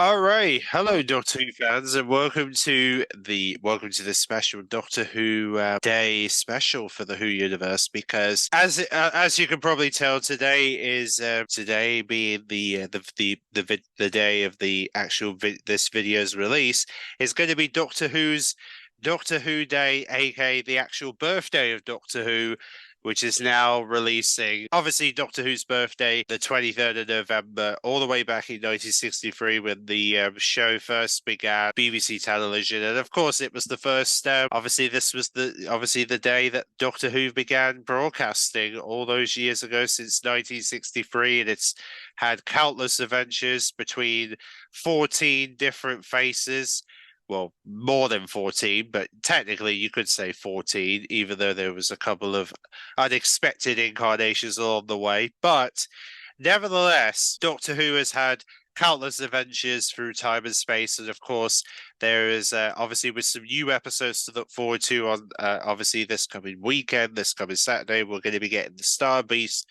All right, hello, Doctor Who fans, and welcome to this special Doctor Who Day special for the Who universe. Because as you can probably tell, today being the day of the actual this video's release is going to be Doctor Who Day, aka the actual birthday of Doctor Who, which is now releasing, obviously, Doctor Who's birthday, the 23rd of November, all the way back in 1963 when the show first began, BBC television. And of course, it was the first, obviously, this was obviously the day that Doctor Who began broadcasting all those years ago, since 1963. And it's had countless adventures between 14 different faces, well, more than 14, but technically you could say 14, even though there was a couple of unexpected incarnations along the way. But nevertheless, Doctor Who has had countless adventures through time and space. And of course, there is obviously with some new episodes to look forward to on obviously this coming weekend, this coming Saturday, we're going to be getting the Star Beast.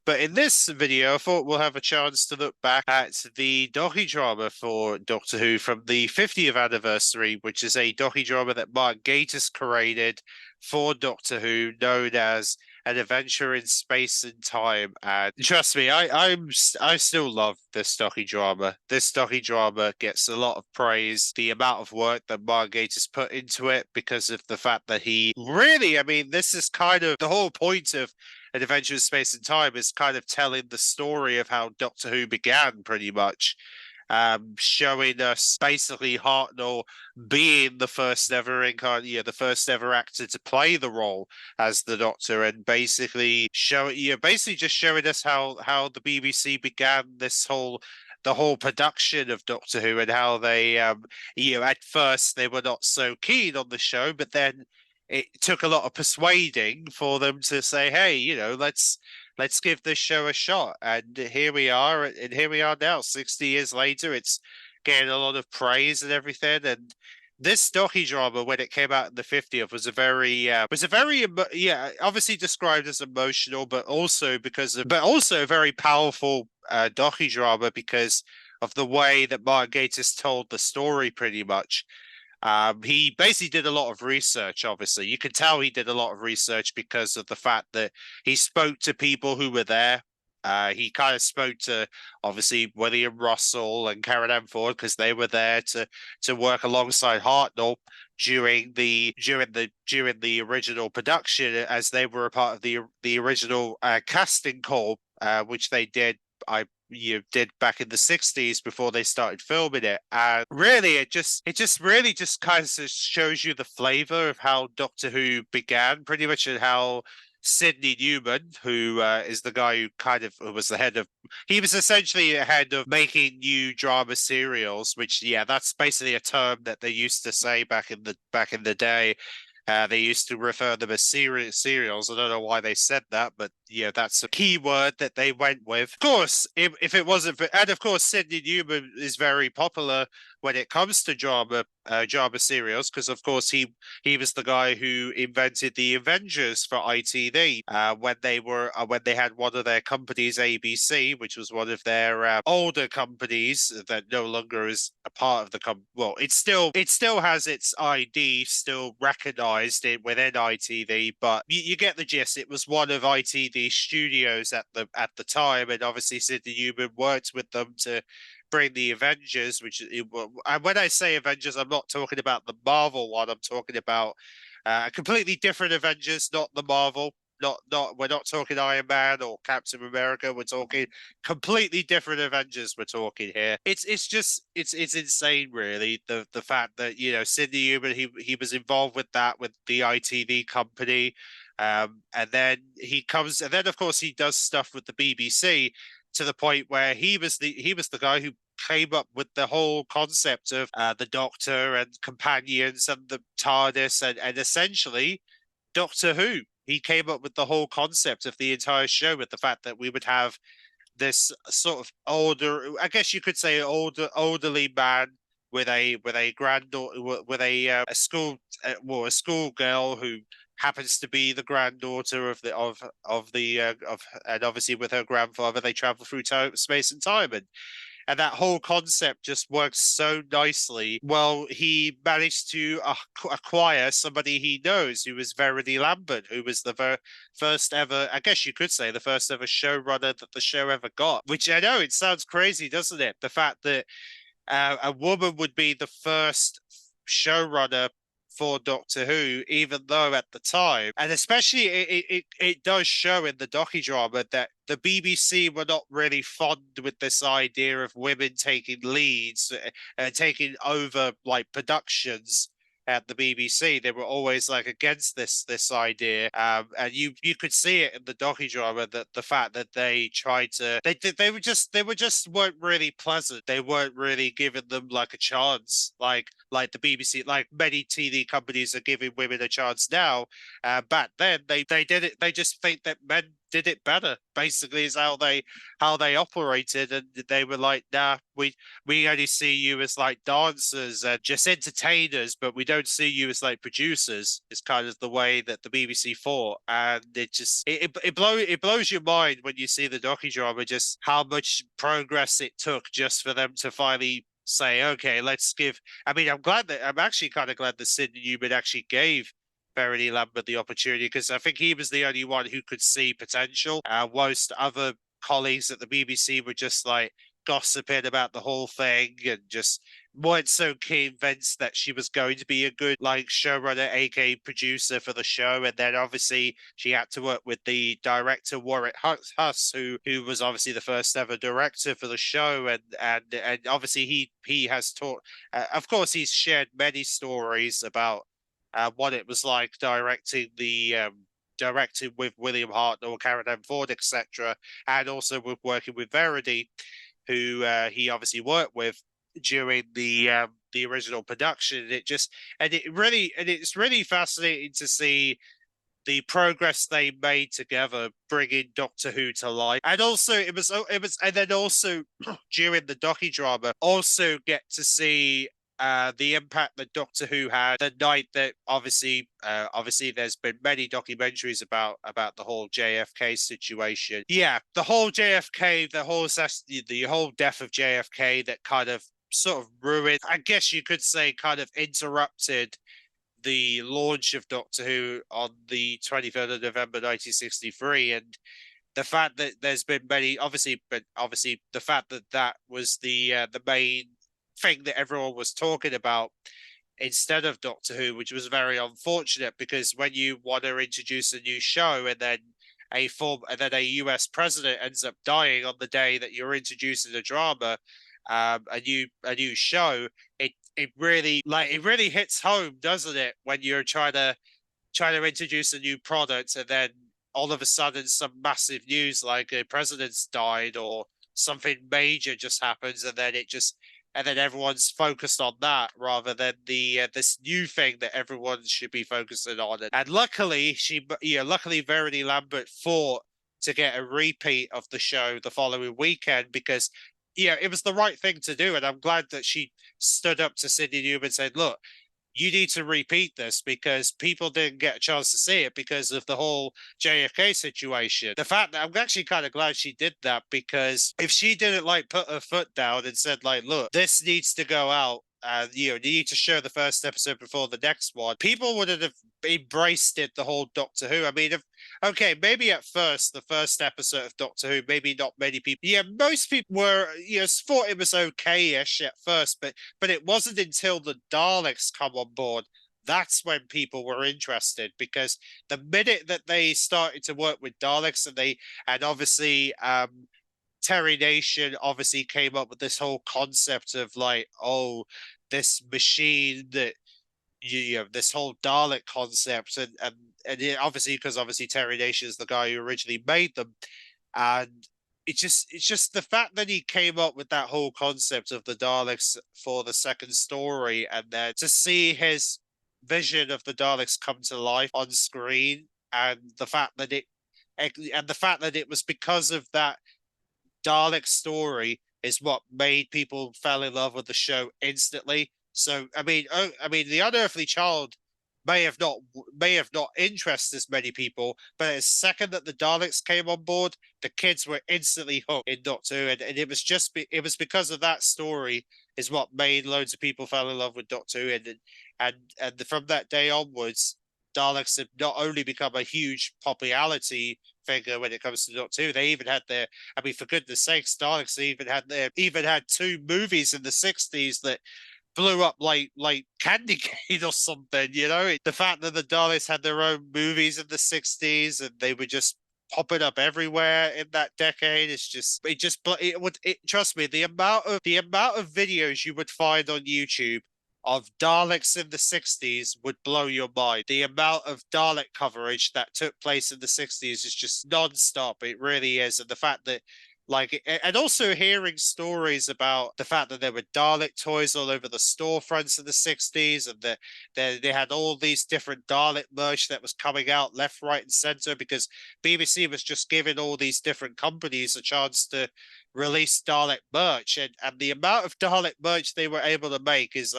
But in this video, I thought we'll have a chance to look back at the docudrama for Doctor Who from the 50th anniversary, which is a docudrama that Mark Gatiss created for Doctor Who, known as An Adventure in Space and Time. And trust me, I still love this docudrama. This docudrama gets a lot of praise. The amount of work that Mark Gatiss put into it, because of the fact that he really, I mean, this is kind of the whole point of An Adventure in Space and Time, is kind of telling the story of how Doctor Who began, pretty much. Showing us basically Hartnell being the first ever the first ever actor to play the role as the Doctor, and basically basically just showing us how the BBC began the whole production of Doctor Who, and how they at first they were not so keen on the show, but then it took a lot of persuading for them to say, hey, let's give this show a shot. And here we are, now, 60 years later. It's getting a lot of praise and everything. And this docudrama, when it came out in the 50th, obviously described as emotional, but also a very powerful docudrama, because of the way that Mark Gatiss told the story, pretty much. He basically did a lot of research. Obviously, you can tell he did a lot of research because of the fact that he spoke to people who were there. He kind of spoke to, obviously, William Russell and Karen Ford, because they were there to work alongside Hartnell during the original production, as they were a part of the original casting call, which they did. Did back in the 60s before they started filming it. And really, it just really just kind of shows you the flavor of how Doctor Who began, pretty much, and how Sidney Newman, who is the guy who was the head of, he was essentially a head of making new drama serials, which, yeah, that's basically a term that they used to say back in the day. They used to refer them as serials. I don't know why they said that, but yeah, that's a key word that they went with. Of course, if it wasn't for, and of course, Sidney Newman is very popular when it comes to drama serials, because of course he was the guy who invented the Avengers for ITV when they had one of their companies, ABC, which was one of their older companies that no longer is a part of the well, it still has its ID still recognized within ITV, but you get the gist. It was one of ITV studios at the time, and obviously Sidney Newman worked with them to bring the Avengers, and when I say Avengers, I'm not talking about the Marvel one. I'm talking about a completely different Avengers, not the Marvel. We're not talking Iron Man or Captain America. We're talking completely different Avengers. We're talking here. It's insane, really. The fact that Sidney Newman, he was involved with the ITV company, and then of course he does stuff with the BBC, to the point where he was the guy who came up with the whole concept of the Doctor and companions and the TARDIS, and essentially Doctor Who. He came up with the whole concept of the entire show, with the fact that we would have this sort of older, I guess you could say, elderly man with a granddaughter, with a school girl who happens to be the granddaughter and obviously with her grandfather, they travel through time, space and time. and that whole concept just works so nicely. Well, he managed to acquire somebody he knows, who was Verity Lambert, who was the first ever, I guess you could say, the first ever showrunner that the show ever got. Which I know it sounds crazy, doesn't it? The fact that a woman would be the first showrunner for Doctor Who, even though at the time, and especially it does show in the docudrama that the BBC were not really fond with this idea of women taking leads and taking over like productions at the BBC. They were always like against this idea, and you could see it in the docudrama, that the fact that they tried to they were just weren't really pleasant. They weren't really giving them like a chance, like the BBC, like many TV companies are giving women a chance now. Back then they did it. They just think that men did it better. Basically, is how they operated, and they were like, nah, we only see you as like dancers and just entertainers, but we don't see you as like producers. It's kind of the way that the BBC thought, and it blows your mind when you see the docudrama just how much progress it took just for them to finally say, okay, let's give. I mean, I'm actually kind of glad that Sidney Newman actually gave Verity Lambert the opportunity, because I think he was the only one who could see potential. Most other colleagues at the BBC were just like gossiping about the whole thing and just weren't so convinced that she was going to be a good like showrunner, aka producer for the show. And then obviously she had to work with the director Warwick Huss, who was obviously the first ever director for the show, and obviously he has taught. Of course, he's shared many stories about what it was like directing with William Hartnell, Karen M. Ford, etc., and also with working with Verity, who he obviously worked with during the original production. It's really fascinating to see the progress they made together, bringing Doctor Who to life, and also and then also during the docudrama, also get to see the impact that Doctor Who had the night that obviously there's been many documentaries about the whole JFK situation. Yeah, the whole JFK, the whole death of JFK that kind of sort of ruined, I guess you could say, kind of interrupted the launch of Doctor Who on the 23rd of November 1963, and the fact that there's been many, but obviously the fact that that was the main thing that everyone was talking about instead of Doctor Who, which was very unfortunate, because when you want to introduce a new show and then a US president ends up dying on the day that you're introducing a drama, a new show, it really hits home, doesn't it, when you're trying to introduce a new product and then all of a sudden some massive news like a president's died or something major just happens, and then everyone's focused on that rather than this new thing that everyone should be focusing on. And luckily, luckily Verity Lambert fought to get a repeat of the show the following weekend, because it was the right thing to do, and I'm glad that she stood up to Sidney Newman and said, "Look, you need to repeat this because people didn't get a chance to see it because of the whole JFK situation." The fact that I'm actually kind of glad she did that, because if she didn't like put her foot down and said like, look, this needs to go out, and you need to show the first episode before the next one, people would have embraced it, the whole Doctor Who. I mean, okay, maybe at first, the first episode of Doctor Who, maybe not many people. Yeah, most people were, thought it was okay-ish at first, but it wasn't until the Daleks come on board that's when people were interested, because the minute that they started to work with Daleks and obviously Terry Nation obviously came up with this whole concept of like, oh, this machine that this whole Dalek concept, obviously because obviously Terry Nation is the guy who originally made them, and it's just the fact that he came up with that whole concept of the Daleks for the second story, and then to see his vision of the Daleks come to life on screen, and the fact that it was because of that Dalek story is what made people fell in love with the show instantly. So I mean, the Unearthly Child may have not interested as many people, but the second that the Daleks came on board, the kids were instantly hooked in Doctor Who, and it was it was because of that story is what made loads of people fall in love with Doctor Who, and from that day onwards, Daleks have not only become a huge popularity figure when it comes to Doctor Who, they even had their, I mean, for goodness sakes, Daleks even had two movies in the 60s that blew up like candy cane or something, you know? The fact that the Daleks had their own movies in the 60s and they were just popping up everywhere in that decade, it would trust me, the amount of videos you would find on YouTube of Daleks in the 60s would blow your mind. The amount of Dalek coverage that took place in the 60s is just non-stop. It really is. And the fact that and also hearing stories about the fact that there were Dalek toys all over the storefronts in the 60s, and that they had all these different Dalek merch that was coming out left, right, and center because BBC was just giving all these different companies a chance to release Dalek merch, and the amount of Dalek merch they were able to make is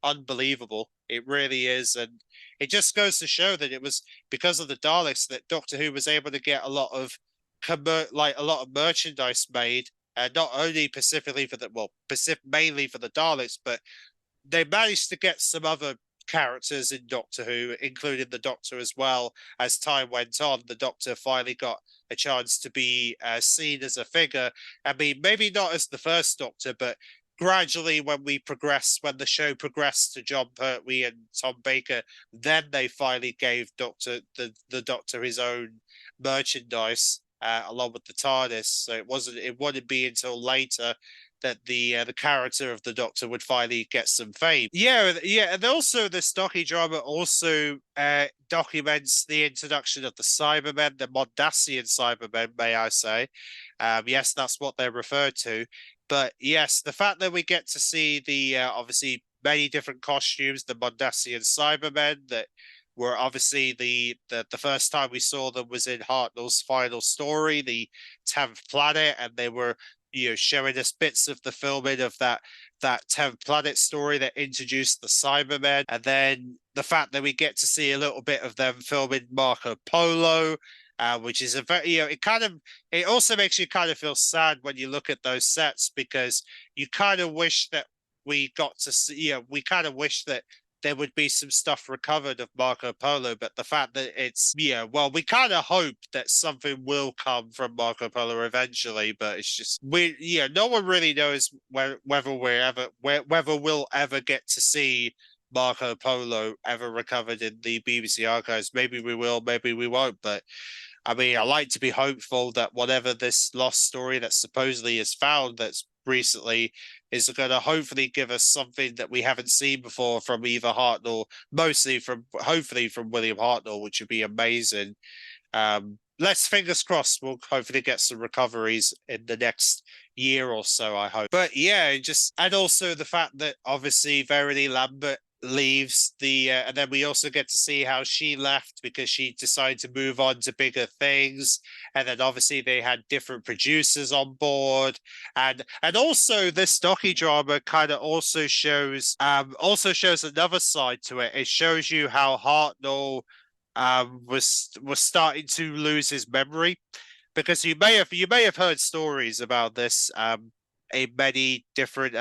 unbelievable. It really is, and it just goes to show that it was because of the Daleks that Doctor Who was able to get a lot of merchandise made, not only specifically for mainly for the Daleks, but they managed to get some other characters in Doctor Who, including the Doctor as well. As time went on, the Doctor finally got a chance to be seen as a figure. I mean, maybe not as the first Doctor, but gradually when the show progressed to John Pertwee and Tom Baker, then they finally gave the Doctor his own merchandise along with the TARDIS. So it wouldn't be until later that the character of the Doctor would finally get some fame. Yeah, and also this docudrama also documents the introduction of the Cybermen, the Mondasian Cybermen, may I say. Yes, that's what they're referred to. But yes, the fact that we get to see the obviously many different costumes, the Mondasian Cybermen that were obviously the first time we saw them was in Hartnell's final story, the 10th Planet, and they were showing us bits of the filming of that 10th Planet story that introduced the Cybermen, and then the fact that we get to see a little bit of them filming Marco Polo. Which is a very, it also makes you kind of feel sad when you look at those sets because you kind of wish that we got to see, we kind of wish that there would be some stuff recovered of Marco Polo, but the fact that well, we kind of hope that something will come from Marco Polo eventually, but it's just, no one really knows whether we'll ever get to see Marco Polo ever recovered in the BBC archives. Maybe we will, maybe we won't, but I mean, I like to be hopeful that whatever this lost story that supposedly is found that's recently is going to hopefully give us something that we haven't seen before from either Hartnell, hopefully from William Hartnell, which would be amazing. Let's fingers crossed we'll hopefully get some recoveries in the next year or so, I hope. But yeah, and also the fact that obviously Verity Lambert leaves and then we also get to see how she left because she decided to move on to bigger things, and then obviously they had different producers on board, and also this docudrama kind of also shows another side to it. It shows you how Hartnell was starting to lose his memory, because you may have heard stories about this in many different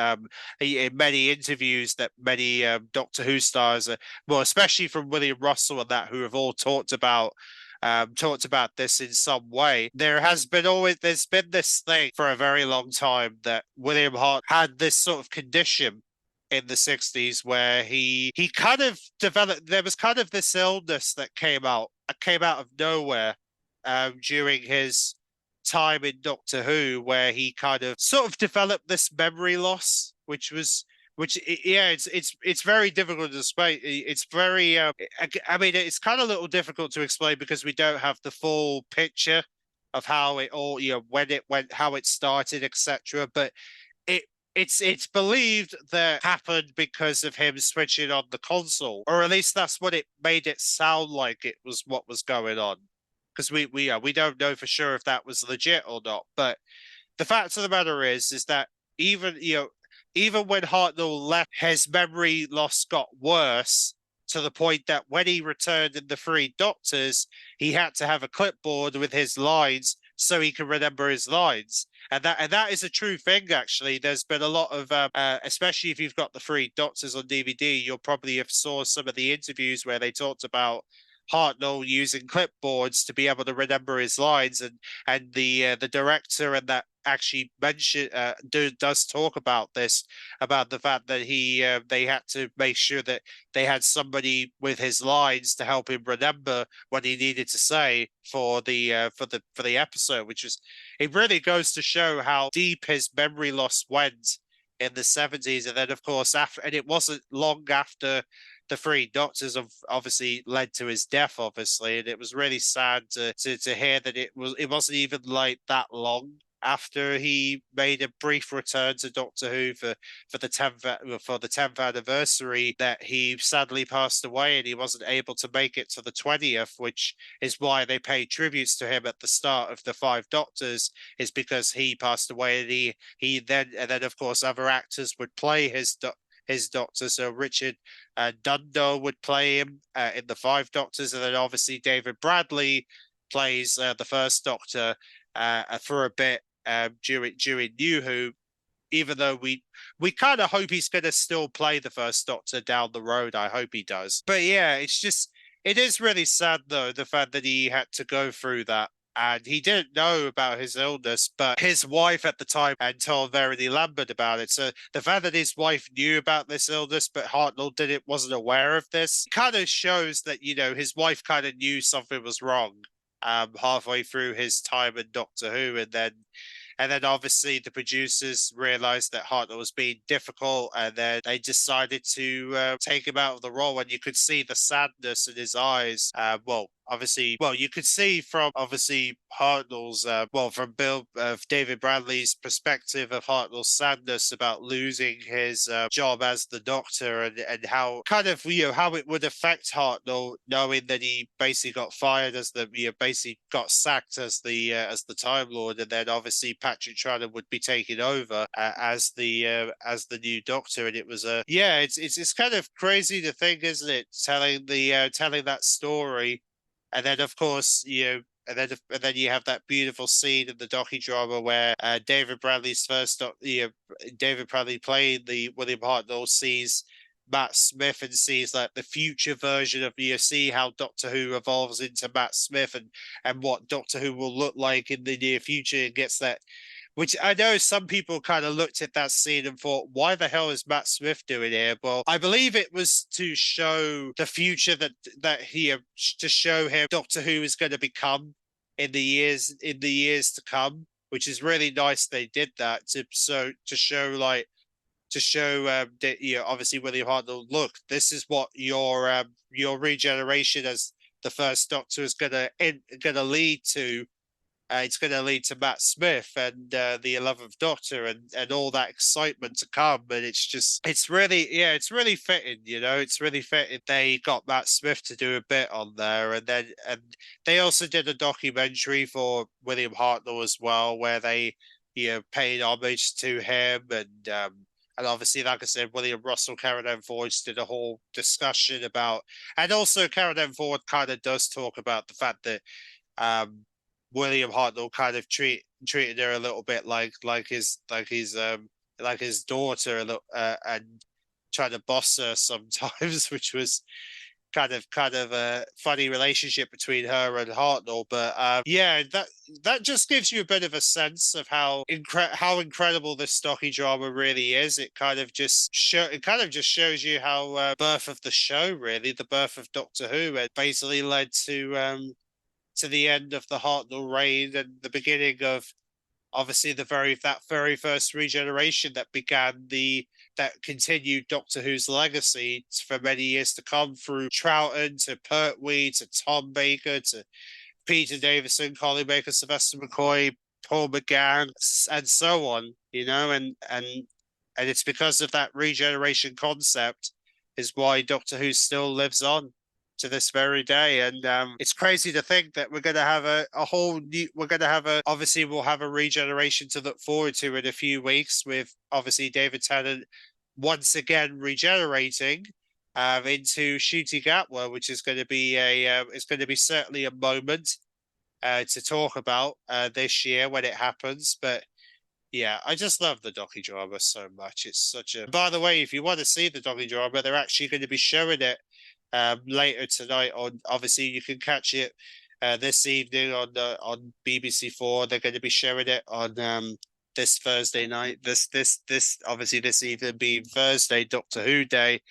in many interviews that many Doctor Who stars, well, especially from William Russell and that, who have all talked about this in some way. There's been this thing for a very long time that William Hart had this sort of condition in the 60s where he kind of developed, there was kind of this illness that came out of nowhere during his time in Doctor Who, where he kind of sort of developed this memory loss, it's very difficult to explain. It's very I mean, it's kind of a little difficult to explain because we don't have the full picture of how it all, when it went, how it started, etc. But it's believed that happened because of him switching on the console, or at least that's what it made it sound like it was what was going on, because we don't know for sure if that was legit or not. But the fact of the matter is that even when Hartnell left, his memory loss got worse, to the point that when he returned in the Three Doctors, he had to have a clipboard with his lines so he could remember his lines. And that is a true thing. Actually, there's been a lot of, especially if you've got the Three Doctors on DVD, you'll probably have saw some of the interviews where they talked about Hartnell using clipboards to be able to remember his lines, and the director and that actually does talk about this, about the fact that they had to make sure that they had somebody with his lines to help him remember what he needed to say for the episode, which is, it really goes to show how deep his memory loss went in the 70s. And then of course after, and it wasn't long after the Three Doctors have obviously led to his death, obviously, and it was really sad to hear that it wasn't even like that long after he made a brief return to Doctor Who for the 10th anniversary that he sadly passed away, and he wasn't able to make it to the 20th, which is why they paid tributes to him at the start of the Five Doctors, is because he passed away, and then of course other actors would play his Doctor. So Richard Dundo would play him in the Five Doctors, and then obviously David Bradley plays the First Doctor for a bit during New Who. Even though we kind of hope he's going to still play the First Doctor down the road, I hope he does. But yeah, it is really sad though, the fact that he had to go through that. And he didn't know about his illness, but his wife at the time had told Verity Lambert about it. So the fact that his wife knew about this illness, but Hartnell wasn't aware of this, kind of shows that, his wife kind of knew something was wrong halfway through his time in Doctor Who. And then obviously the producers realized that Hartnell was being difficult, and then they decided to take him out of the role. And you could see the sadness in his eyes. You could see from obviously Hartnell's, from David Bradley's perspective of Hartnell's sadness about losing his job as the Doctor, and how kind of, how it would affect Hartnell knowing that he basically got fired basically got sacked as the Time Lord, and then obviously Patrick Troughton would be taking over as the new Doctor. And it was it's kind of crazy to think, isn't it, telling that story. And then, of course, and then you have that beautiful scene in the docudrama where David Bradley's David Bradley playing the William Hartnell sees Matt Smith and sees like the future version of, see how Doctor Who evolves into Matt Smith, and what Doctor Who will look like in the near future, and gets that. Which I know some people kind of looked at that scene and thought, why the hell is Matt Smith doing here? Well, I believe it was to show the future to show him Doctor Who is going to become in the years to come, which is really nice they did that to show that, obviously William Hartnell, look, this is what your regeneration as the First Doctor is gonna lead to. It's going to lead to Matt Smith and the 11th Doctor, and all that excitement to come. And it's really fitting, it's really fitting. They got Matt Smith to do a bit on there, and they also did a documentary for William Hartnell as well, where they, paid homage to him. And obviously, like I said, William Russell, Karen M. Ford did a whole discussion about, and also Karen M. Ford kind of does talk about the fact that William Hartnell kind of treated her a little bit like his daughter, and trying to boss her sometimes, which was kind of a funny relationship between her and Hartnell. But that just gives you a bit of a sense of how incredible this docudrama really is. It kind of just shows you how birth of the show, really, the birth of Doctor Who, it basically led to the end of the Hartnell reign, and the beginning of obviously that very first regeneration that continued Doctor Who's legacy for many years to come, through Troughton to Pertwee to Tom Baker to Peter Davison, Colin Baker, Sylvester McCoy, Paul McGann, and so on. And it's because of that regeneration concept is why Doctor Who still lives on to this very day. And it's crazy to think that we're going to have we'll have a regeneration to look forward to in a few weeks, with obviously David Tennant once again regenerating, into shooting at one, which is going to be it's going to be certainly a moment to talk about this year when it happens. But yeah, I just love the docudrama so much. It's such a. By the way, if you want to see the docudrama, they're actually going to be showing it later tonight. On obviously, you can catch it this evening on BBC Four. They're going to be showing it on this Thursday night. This obviously this evening being Thursday, Doctor Who Day.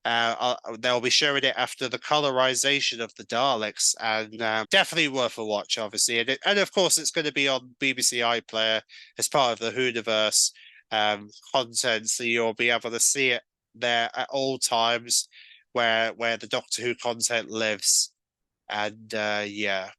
They'll be showing it after the colorization of the Daleks, and definitely worth a watch, obviously. And of course, it's going to be on BBC iPlayer as part of the Whoniverse content, so you'll be able to see it there at all times where the Doctor Who content lives. And yeah,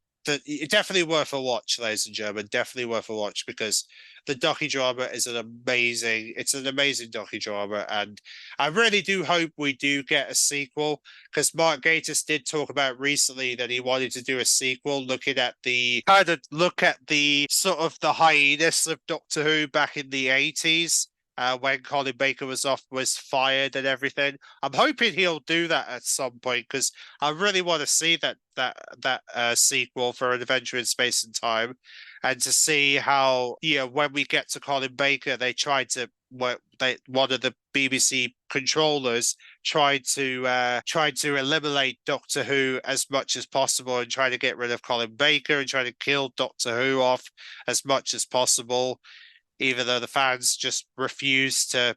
definitely worth a watch, ladies and gentlemen. Definitely worth a watch because the docudrama is it's an amazing docudrama, and I really do hope we do get a sequel because Mark Gatiss did talk about recently that he wanted to do a sequel, looking at the kind of look at the sort of the hiatus of Doctor Who back in the 80s. When Colin Baker was fired and everything, I'm hoping he'll do that at some point because I really want to see that sequel for An Adventure in Space and Time, and to see how when we get to Colin Baker, they tried to one of the BBC controllers tried to eliminate Doctor Who as much as possible and try to get rid of Colin Baker and try to kill Doctor Who off as much as possible, even though the fans just refuse to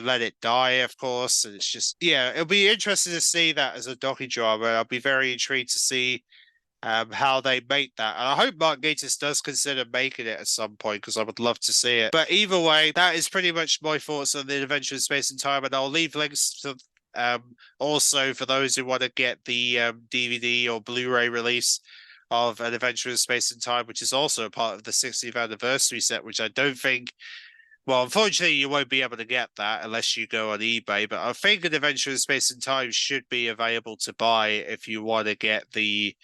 let it die, of course. And it's just, yeah, it'll be interesting to see that as a docudrama. I'll be very intrigued to see how they make that. And I hope Mark Gatiss does consider making it at some point because I would love to see it. But either way, that is pretty much my thoughts on the Adventure in Space and Time, and I'll leave links to also for those who want to get the DVD or Blu-ray release of An Adventure in Space and Time, which is also a part of the 60th anniversary set, which I don't think. Well, unfortunately, you won't be able to get that unless you go on eBay. But I think An Adventure in Space and Time should be available to buy if you want to get the.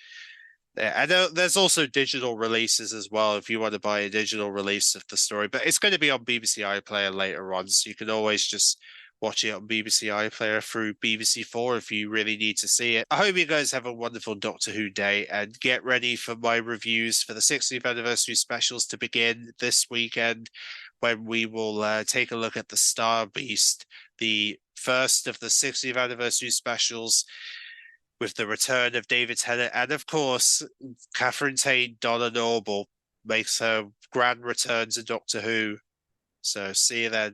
And there's also digital releases as well if you want to buy a digital release of the story. But it's going to be on BBC iPlayer later on, so you can always just watch it on BBC iPlayer through BBC Four if you really need to see it. I hope you guys have a wonderful Doctor Who day and get ready for my reviews for the 60th anniversary specials to begin this weekend, when we will take a look at the Star Beast, the first of the 60th anniversary specials, with the return of David Tennant, and of course, Catherine Tate, Donna Noble makes her grand return to Doctor Who. So see you then.